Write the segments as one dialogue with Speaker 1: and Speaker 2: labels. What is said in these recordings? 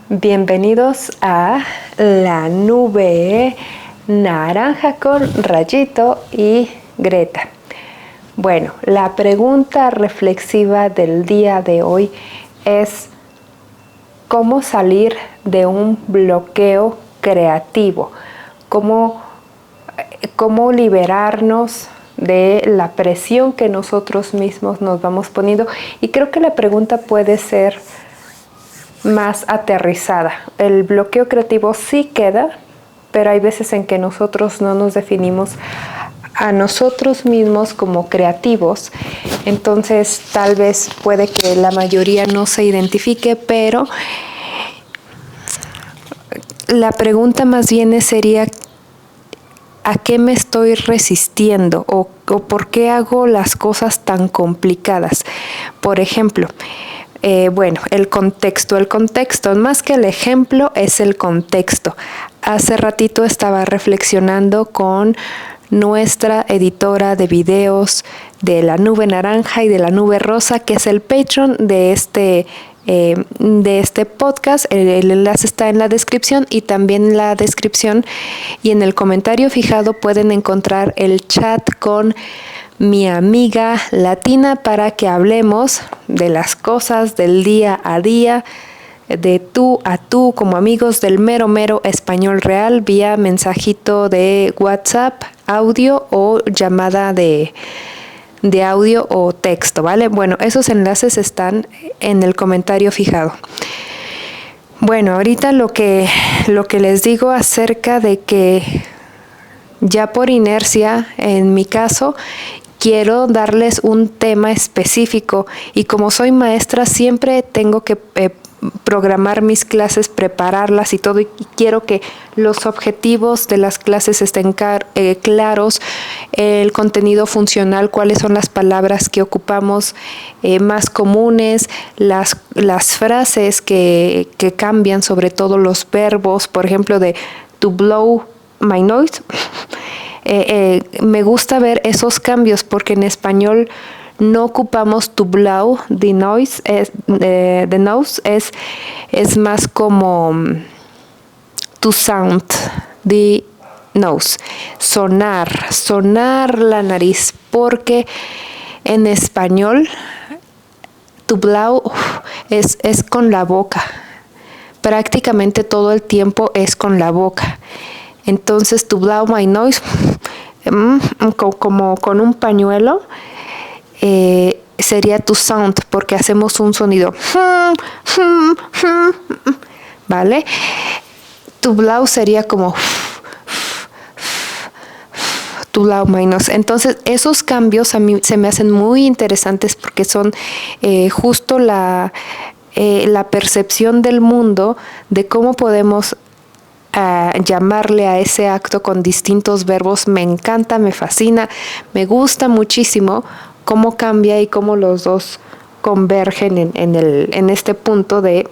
Speaker 1: Bienvenidos a La Nube Naranja con Rayito y Greta. Bueno, la pregunta reflexiva del día de hoy es ¿cómo salir de un bloqueo creativo? ¿Cómo liberarnos de la presión que nosotros mismos nos vamos poniendo? Y creo que la pregunta puede ser más aterrizada. El bloqueo creativo sí queda, pero hay veces en que nosotros no nos definimos a nosotros mismos como creativos. Entonces tal vez puede que la mayoría no se identifique, pero la pregunta más bien sería ¿a qué me estoy resistiendo? ¿O por qué hago las cosas tan complicadas? Por ejemplo, el contexto, más que el ejemplo es el contexto. Hace ratito estaba reflexionando con nuestra editora de videos de La Nube Naranja y de La Nube Rosa, que es el Patreon de este podcast. El enlace está en la descripción y también en la descripción y en el comentario fijado pueden encontrar el chat con mi amiga latina para que hablemos de las cosas del día a día, de tú a tú, como amigos del mero español real, vía mensajito de WhatsApp, audio o llamada de audio o texto, ¿vale? Bueno, esos enlaces están en el comentario fijado. Bueno, ahorita lo que les digo acerca de que ya por inercia, en mi caso, quiero darles un tema específico y como soy maestra siempre tengo que programar mis clases, prepararlas y todo, y quiero que los objetivos de las clases estén claros, el contenido funcional, cuáles son las palabras que ocupamos más comunes, las frases que cambian, sobre todo los verbos, por ejemplo de to blow my noise. Me gusta ver esos cambios porque en español no ocupamos to blow the noise, the nose es más como to sound the nose, sonar la nariz, porque en español to blow es con la boca, prácticamente todo el tiempo es con la boca. Entonces to blow my nose como con un pañuelo sería to sound, porque hacemos un sonido, ¿vale? To blow sería como to blow my nose. Entonces esos cambios a mí se me hacen muy interesantes porque son justo la percepción del mundo de cómo podemos llamarle a ese acto con distintos verbos. Me encanta, me fascina, me gusta muchísimo cómo cambia y cómo los dos convergen en este punto de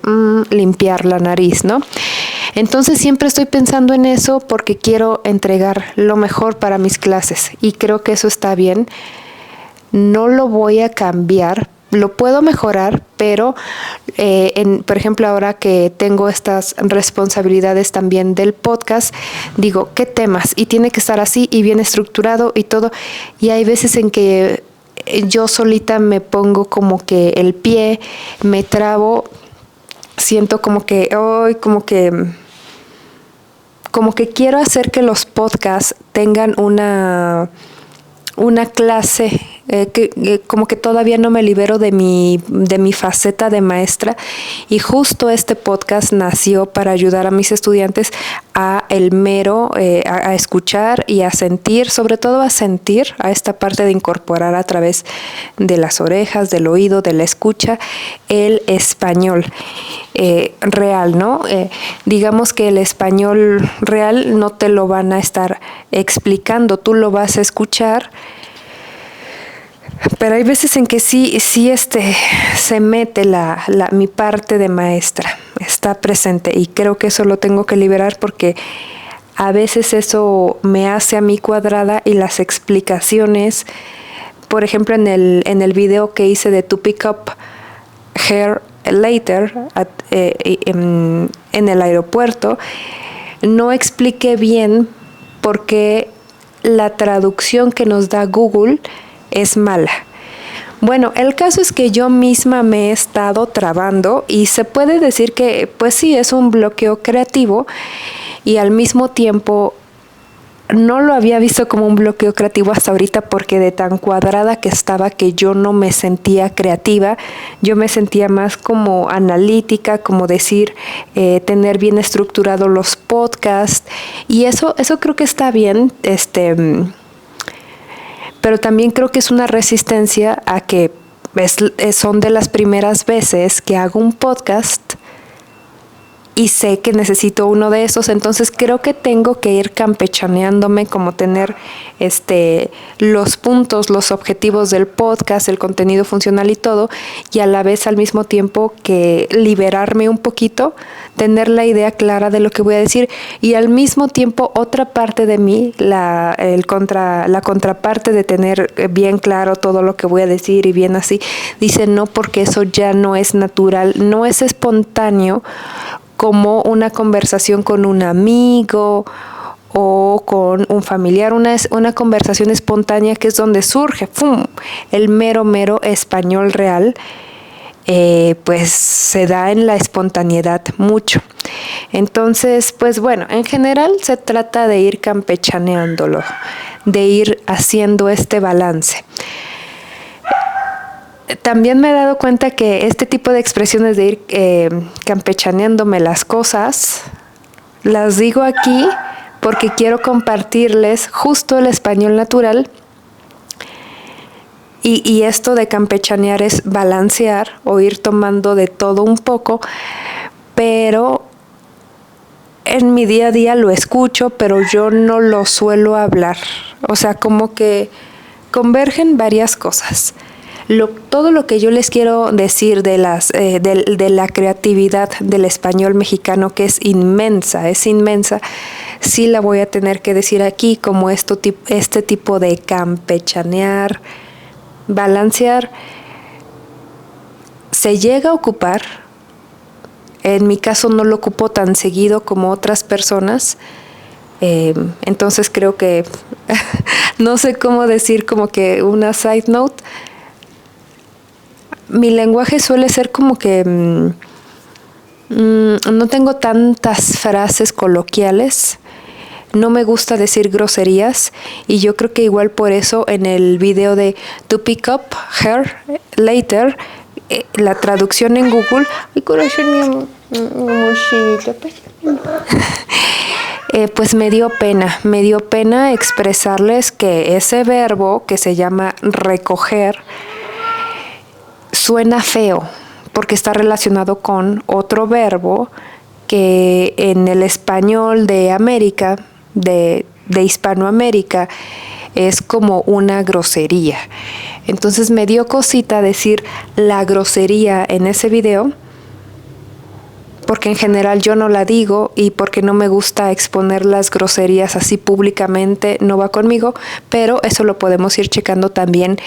Speaker 1: limpiar la nariz, ¿no? Entonces siempre estoy pensando en eso porque quiero entregar lo mejor para mis clases y creo que eso está bien. No lo voy a cambiar, lo puedo mejorar, pero por ejemplo, ahora que tengo estas responsabilidades también del podcast, digo, ¿qué temas? Y tiene que estar así y bien estructurado y todo. Y hay veces en que yo solita me pongo como que el pie, me trabo, siento como que quiero hacer que los podcasts tengan una clase, como que todavía no me libero de mi faceta de maestra, y justo este podcast nació para ayudar a mis estudiantes a escuchar y a sentir, sobre todo a sentir, a esta parte de incorporar a través de las orejas, del oído, de la escucha, el español real, ¿no? Digamos que el español real no te lo van a estar explicando, tú lo vas a escuchar, pero hay veces en que sí se mete mi parte de maestra, está presente, y creo que eso lo tengo que liberar porque a veces eso me hace a mí cuadrada y las explicaciones, por ejemplo en el video que hice de To Pick Up Hair later en el aeropuerto, no expliqué bien por qué la traducción que nos da Google es mala. Bueno, el caso es que yo misma me he estado trabando y se puede decir que pues sí es un bloqueo creativo y al mismo tiempo no lo había visto como un bloqueo creativo hasta ahorita porque de tan cuadrada que estaba que yo no me sentía creativa, yo me sentía más como analítica, como decir, tener bien estructurados los podcasts y eso creo que está bien, pero también creo que es una resistencia a que son de las primeras veces que hago un podcast y sé que necesito uno de esos, entonces creo que tengo que ir campechaneándome, como tener los puntos, los objetivos del podcast, el contenido funcional y todo, y a la vez al mismo tiempo que liberarme un poquito, tener la idea clara de lo que voy a decir, y al mismo tiempo otra parte de mí, la contraparte de tener bien claro todo lo que voy a decir y bien así, dice no, porque eso ya no es natural, no es espontáneo, como una conversación con un amigo o con un familiar, una conversación espontánea que es donde surge ¡fum! El mero español real, pues se da en la espontaneidad mucho. Entonces, pues bueno, en general se trata de ir campechaneándolo, de ir haciendo este balance. También me he dado cuenta que este tipo de expresiones de ir campechaneándome las cosas, las digo aquí porque quiero compartirles justo el español natural y esto de campechanear es balancear o ir tomando de todo un poco, pero en mi día a día lo escucho, pero yo no lo suelo hablar, o sea, como que convergen varias cosas. Todo lo que yo les quiero decir de la creatividad del español mexicano, que es inmensa, sí la voy a tener que decir aquí, como este tipo de campechanear, balancear, se llega a ocupar. En mi caso no lo ocupo tan seguido como otras personas, entonces creo que no sé cómo decir, como que una side note. Mi lenguaje suele ser como que no tengo tantas frases coloquiales, no me gusta decir groserías y yo creo que igual por eso en el video de To Pick Up Her Later, la traducción en Google, pues me dio pena expresarles que ese verbo que se llama recoger suena feo porque está relacionado con otro verbo que en el español de América, de Hispanoamérica, es como una grosería. Entonces me dio cosita decir la grosería en ese video, porque en general yo no la digo y porque no me gusta exponer las groserías así públicamente, no va conmigo, pero eso lo podemos ir checando también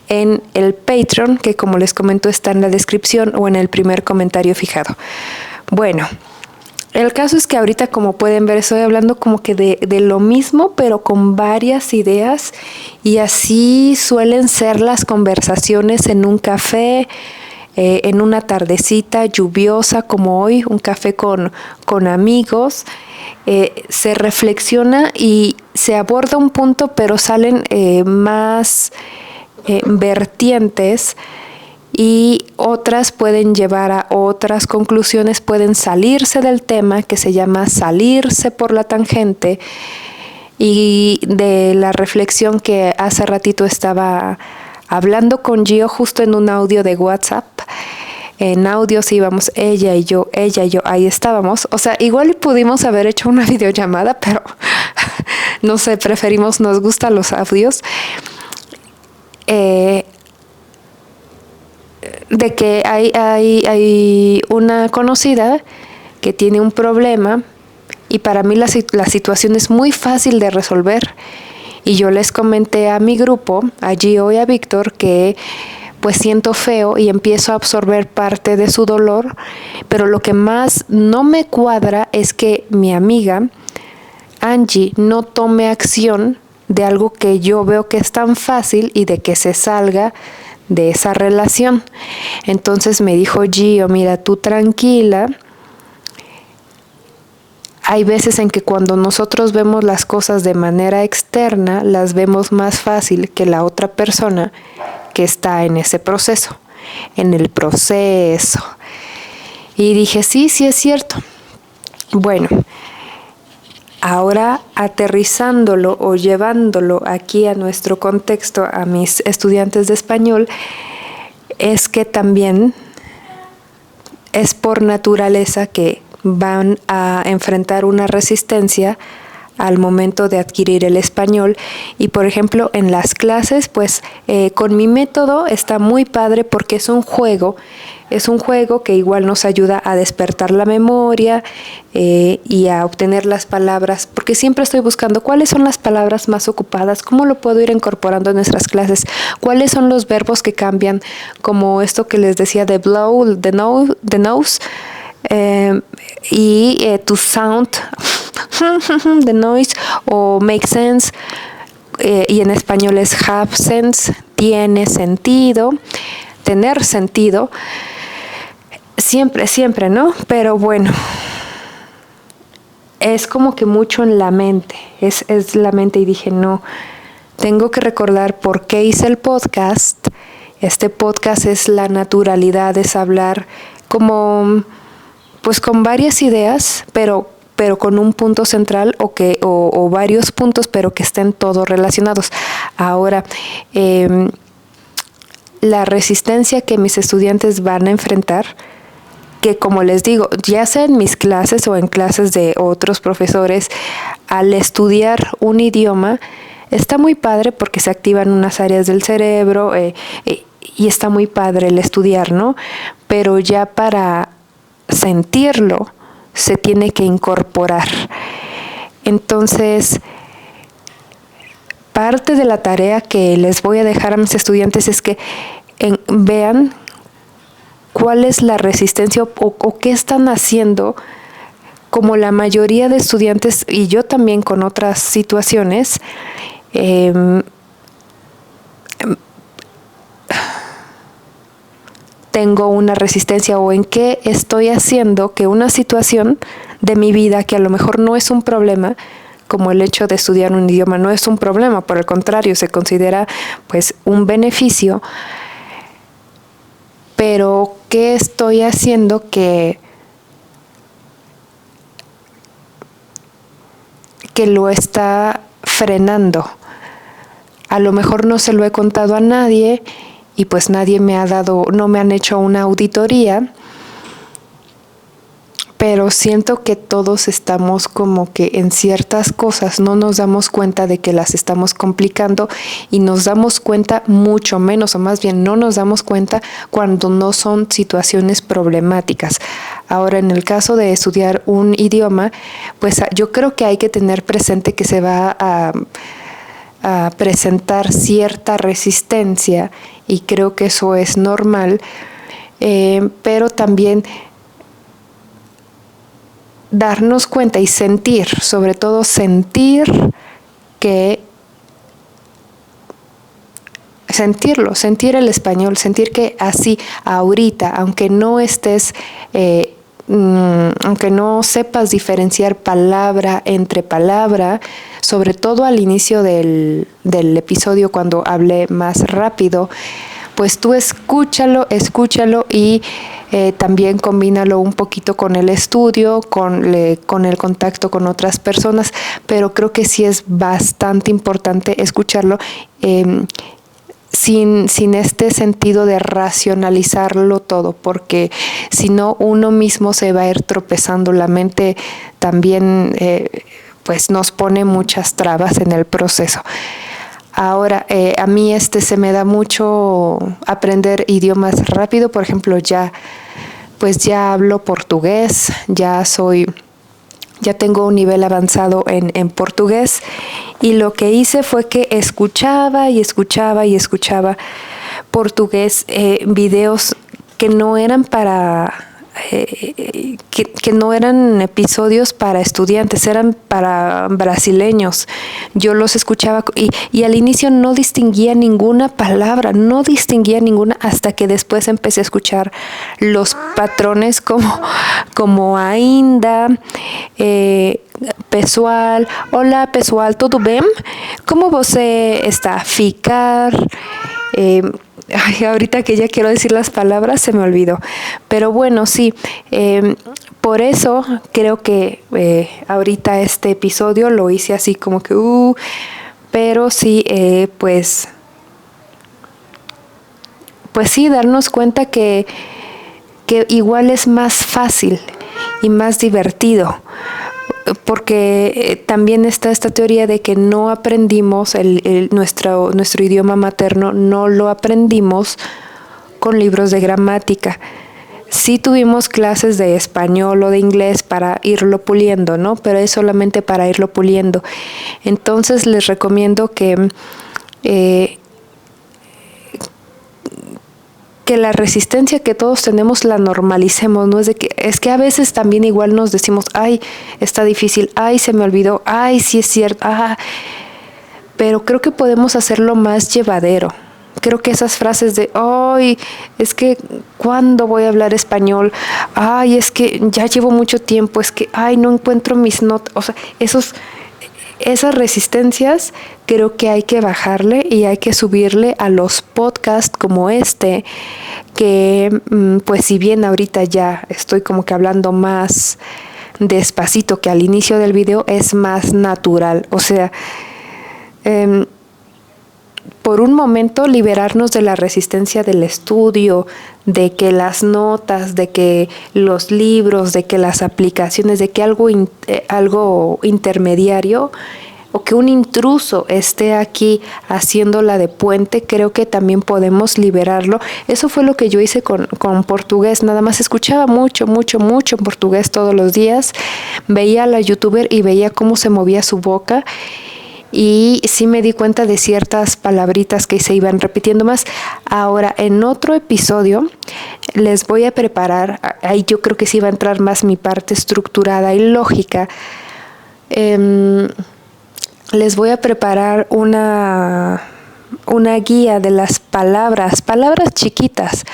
Speaker 1: en el Patreon, que como les comento está en la descripción o en el primer comentario fijado. Bueno, el caso es que ahorita, como pueden ver, estoy hablando como que de lo mismo, pero con varias ideas, y así suelen ser las conversaciones en un café, en una tardecita lluviosa como hoy, un café con amigos. Se reflexiona y se aborda un punto, pero salen más vertientes y otras pueden llevar a otras conclusiones, pueden salirse del tema, que se llama salirse por la tangente, y de la reflexión que hace ratito estaba hablando con Gio justo en un audio de WhatsApp. En audios íbamos ella y yo, ahí estábamos. O sea, igual pudimos haber hecho una videollamada, pero no sé, nos gustan los audios. De que hay una conocida que tiene un problema y para mí la situación es muy fácil de resolver, y yo les comenté a mi grupo, a Gio y a Víctor, que pues siento feo y empiezo a absorber parte de su dolor, pero lo que más no me cuadra es que mi amiga Angie no tome acción de algo que yo veo que es tan fácil y de que se salga de esa relación. Entonces me dijo Gio, mira, tú tranquila. Hay veces en que cuando nosotros vemos las cosas de manera externa, las vemos más fácil que la otra persona que está en ese proceso, en el proceso. Y dije, sí es cierto. Bueno, ahora aterrizándolo o llevándolo aquí a nuestro contexto, a mis estudiantes de español, es que también es por naturaleza que van a enfrentar una resistencia al momento de adquirir el español. Y por ejemplo en las clases, pues con mi método está muy padre porque es un juego que igual nos ayuda a despertar la memoria y a obtener las palabras, porque siempre estoy buscando cuáles son las palabras más ocupadas, cómo lo puedo ir incorporando en nuestras clases, cuáles son los verbos que cambian, como esto que les decía de blow, the nose, to sound, the noise, o make sense, y en español es have sense, tiene sentido, tener sentido, siempre, ¿no? Pero bueno, es como que mucho en la mente, es la mente, y dije, no, tengo que recordar por qué hice el podcast. Este podcast es la naturalidad, es hablar como pues con varias ideas, pero con un punto central o varios puntos, pero que estén todos relacionados. Ahora, la resistencia que mis estudiantes van a enfrentar, que como les digo, ya sea en mis clases o en clases de otros profesores, al estudiar un idioma, está muy padre porque se activan unas áreas del cerebro y está muy padre el estudiar, ¿no? Pero ya para sentirlo se tiene que incorporar. Entonces, parte de la tarea que les voy a dejar a mis estudiantes es que vean cuál es la resistencia o qué están haciendo, como la mayoría de estudiantes, y yo también con otras situaciones, tengo una resistencia, o en qué estoy haciendo que una situación de mi vida que a lo mejor no es un problema, como el hecho de estudiar un idioma no es un problema, por el contrario, se considera pues un beneficio, pero qué estoy haciendo que lo está frenando. A lo mejor no se lo he contado a nadie y pues nadie no me han hecho una auditoría, pero siento que todos estamos como que en ciertas cosas no nos damos cuenta de que las estamos complicando, y nos damos cuenta mucho menos, o más bien no nos damos cuenta cuando no son situaciones problemáticas. Ahora, en el caso de estudiar un idioma, pues yo creo que hay que tener presente que se va a presentar cierta resistencia, y creo que eso es normal, pero también darnos cuenta y sentir, sobre todo sentir sentir el español, sentir que así ahorita, aunque no estés, aunque no sepas diferenciar palabra entre palabra, sobre todo al inicio del episodio cuando hablé más rápido, pues tú escúchalo y también combínalo un poquito con el estudio, con el contacto con otras personas, pero creo que sí es bastante importante escucharlo sin este sentido de racionalizarlo todo, porque si no uno mismo se va a ir tropezando. La mente también pues nos pone muchas trabas en el proceso. Ahora, a mí se me da mucho aprender idiomas rápido. Por ejemplo, ya hablo portugués, ya tengo un nivel avanzado en portugués, y lo que hice fue que escuchaba, portugués videos que no eran para... que no eran episodios para estudiantes, eran para brasileños. Yo los escuchaba y al inicio no distinguía ninguna palabra, no distinguía ninguna, hasta que después empecé a escuchar los patrones como ainda, pessoal, hola pessoal, tudo bem? ¿Cómo você está? Ficar... ahorita que ya quiero decir las palabras se me olvidó, pero bueno, sí, por eso creo que ahorita este episodio lo hice así como que pero sí, pues sí, darnos cuenta que igual es más fácil y más divertido, porque también está esta teoría de que no aprendimos nuestro idioma materno, no lo aprendimos con libros de gramática. Sí tuvimos clases de español o de inglés para irlo puliendo, ¿no? Pero es solamente para irlo puliendo. Entonces les recomiendo que la resistencia que todos tenemos la normalicemos, ¿no? Es que a veces también igual nos decimos, ay, está difícil, ay, se me olvidó, ay, sí es cierto, pero creo que podemos hacerlo más llevadero. Creo que esas frases de, ay, es que, ¿cuándo voy a hablar español? Ay, es que ya llevo mucho tiempo, es que, ay, no encuentro mis notas, o sea, esas resistencias creo que hay que bajarle y hay que subirle a los podcasts como este, que pues si bien ahorita ya estoy como que hablando más despacito que al inicio del video, es más natural. O sea, por un momento liberarnos de la resistencia del estudio, de que las notas, de que los libros, de que las aplicaciones, de que algo intermediario o que un intruso esté aquí haciéndola de puente, creo que también podemos liberarlo. Eso fue lo que yo hice con portugués, nada más escuchaba mucho en portugués todos los días, veía a la youtuber y veía cómo se movía su boca, y sí me di cuenta de ciertas palabritas que se iban repitiendo más. Ahora, en otro episodio les voy a preparar, ahí yo creo que sí va a entrar más mi parte estructurada y lógica. Les voy a preparar una guía de las palabras chiquitas,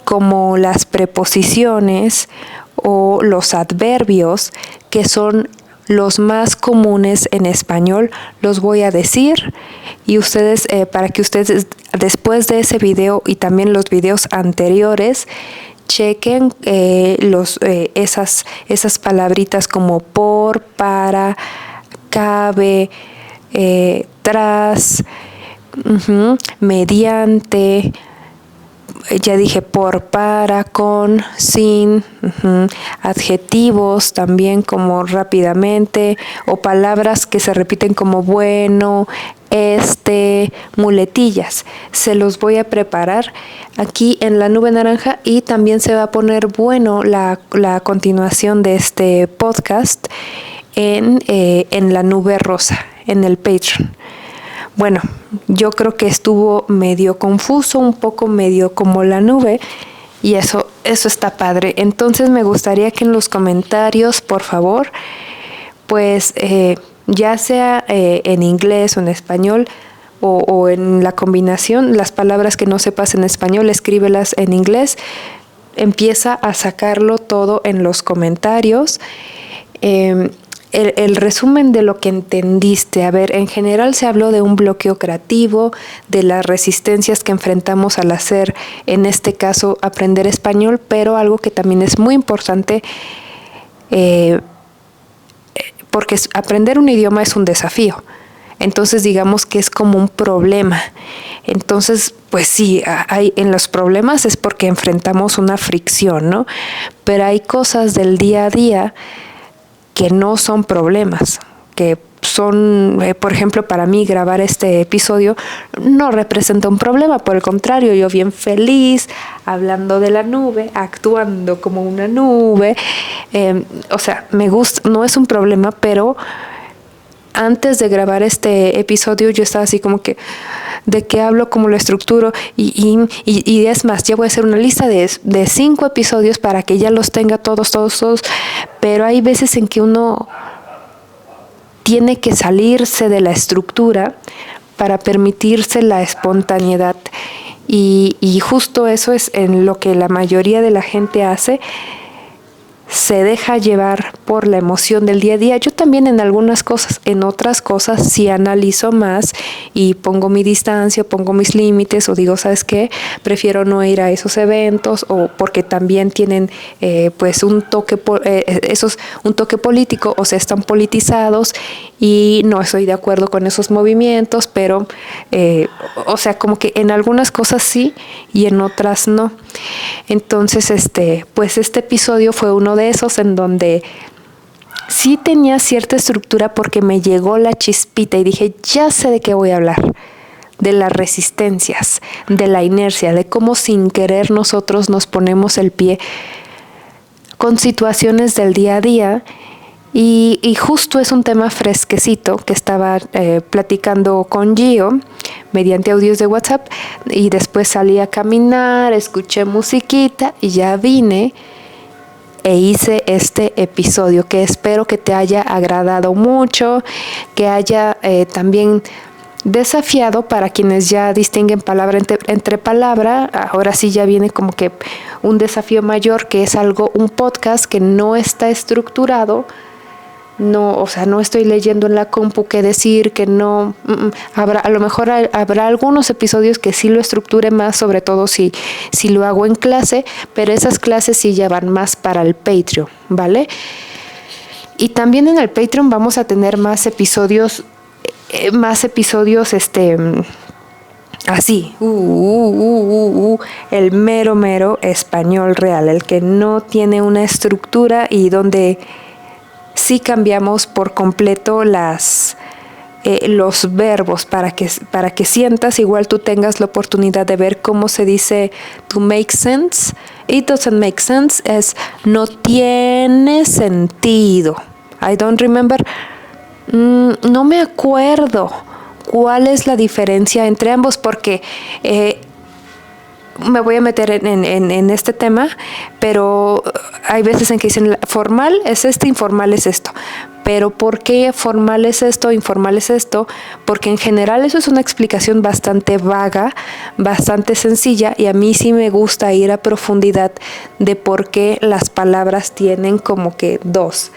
Speaker 1: como las preposiciones o los adverbios, que son los más comunes en español. Los voy a decir y ustedes, para que ustedes después de ese video y también los videos anteriores, chequen esas palabritas como por, para, cabe, tras, mediante, ya dije por, para, con, sin, adjetivos también como rápidamente, o palabras que se repiten como bueno, muletillas. Se los voy a preparar aquí en la nube naranja, y también se va a poner bueno la continuación de este podcast en la nube rosa, en el Patreon. Bueno, yo creo que estuvo medio confuso, un poco medio como la nube, y eso está padre. Entonces me gustaría que en los comentarios, por favor, pues ya sea en inglés o en español, o en la combinación, las palabras que no sepas en español, escríbelas en inglés. Empieza a sacarlo todo en los comentarios. El resumen de lo que entendiste. A ver, en general se habló de un bloqueo creativo, de las resistencias que enfrentamos al hacer, en este caso, aprender español, pero algo que también es muy importante, porque aprender un idioma es un desafío. Entonces digamos que es como un problema. Entonces, pues sí, en los problemas es porque enfrentamos una fricción, ¿no? Pero hay cosas del día a día que no son problemas, que son, por ejemplo, para mí grabar este episodio no representa un problema, por el contrario, yo bien feliz, hablando de la nube, actuando como una nube, o sea, me gusta, no es un problema, pero antes de grabar este episodio yo estaba así como que de qué hablo, cómo lo estructuro y es más, ya voy a hacer una lista de 5 episodios para que ya los tenga todos, pero hay veces en que uno tiene que salirse de la estructura para permitirse la espontaneidad y justo eso es en lo que la mayoría de la gente hace. Se deja llevar por la emoción del día a día. Yo también en algunas cosas, en otras cosas sí analizo más y pongo mi distancia, pongo mis límites o digo, ¿sabes qué? Prefiero no ir a esos eventos o porque también tienen pues un toque político o sea, están politizados y no estoy de acuerdo con esos movimientos, pero o sea, como que en algunas cosas sí y en otras no. Entonces, pues este episodio fue uno de esos en donde sí tenía cierta estructura porque me llegó la chispita y dije, ya sé de qué voy a hablar, de las resistencias, de la inercia, de cómo sin querer nosotros nos ponemos el pie con situaciones del día a día y justo es un tema fresquecito que estaba platicando con Gio mediante audios de WhatsApp y después salí a caminar, escuché musiquita y ya vine e hice este episodio que espero que te haya agradado mucho, que haya también desafiado para quienes ya distinguen palabra entre palabra. Ahora sí ya viene como que un desafío mayor que es un podcast que no está estructurado. No, o sea, no estoy leyendo en la compu qué decir, que no, a lo mejor habrá algunos episodios que sí lo estructure más, sobre todo si lo hago en clase, pero esas clases sí ya van más para el Patreon, ¿vale? Y también en el Patreon vamos a tener más episodios, así, el mero español real, el que no tiene una estructura y donde sí cambiamos por completo los verbos para que sientas, igual tú tengas la oportunidad de ver cómo se dice to make sense. It doesn't make sense es no tiene sentido. I don't remember. No me acuerdo cuál es la diferencia entre ambos porque me voy a meter en este tema, pero hay veces en que dicen formal es esto, informal es esto. Pero ¿por qué formal es esto, informal es esto? Porque en general eso es una explicación bastante vaga, bastante sencilla y a mí sí me gusta ir a profundidad de por qué las palabras tienen como que dos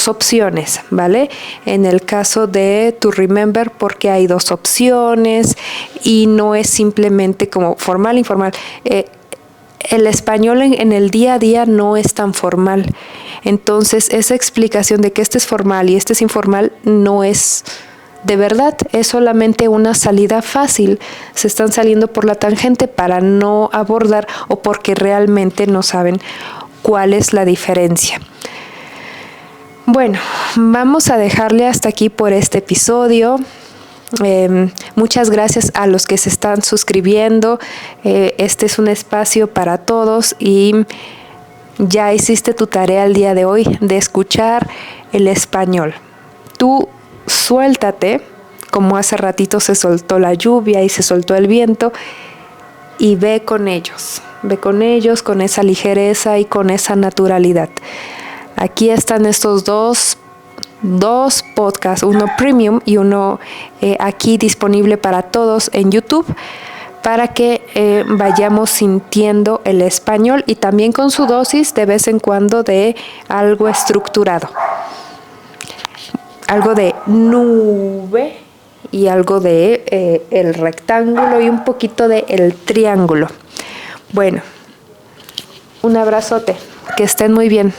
Speaker 1: opciones, ¿vale? En el caso de to remember, porque hay 2 opciones y no es simplemente como formal, informal. El español en el día a día no es tan formal. Entonces, esa explicación de que este es formal y este es informal no es de verdad, es solamente una salida fácil. Se están saliendo por la tangente para no abordar o porque realmente no saben cuál es la diferencia. Bueno, vamos a dejarle hasta aquí por este episodio. Muchas gracias a los que se están suscribiendo. Este es un espacio para todos y ya hiciste tu tarea el día de hoy de escuchar el español. Tú suéltate, como hace ratito se soltó la lluvia y se soltó el viento, y ve con ellos, con esa ligereza y con esa naturalidad. Aquí están estos dos podcasts, uno premium y uno aquí disponible para todos en YouTube, para que vayamos sintiendo el español y también con su dosis de vez en cuando de algo estructurado. Algo de nube y algo de el rectángulo y un poquito de el triángulo. Bueno, un abrazote, que estén muy bien.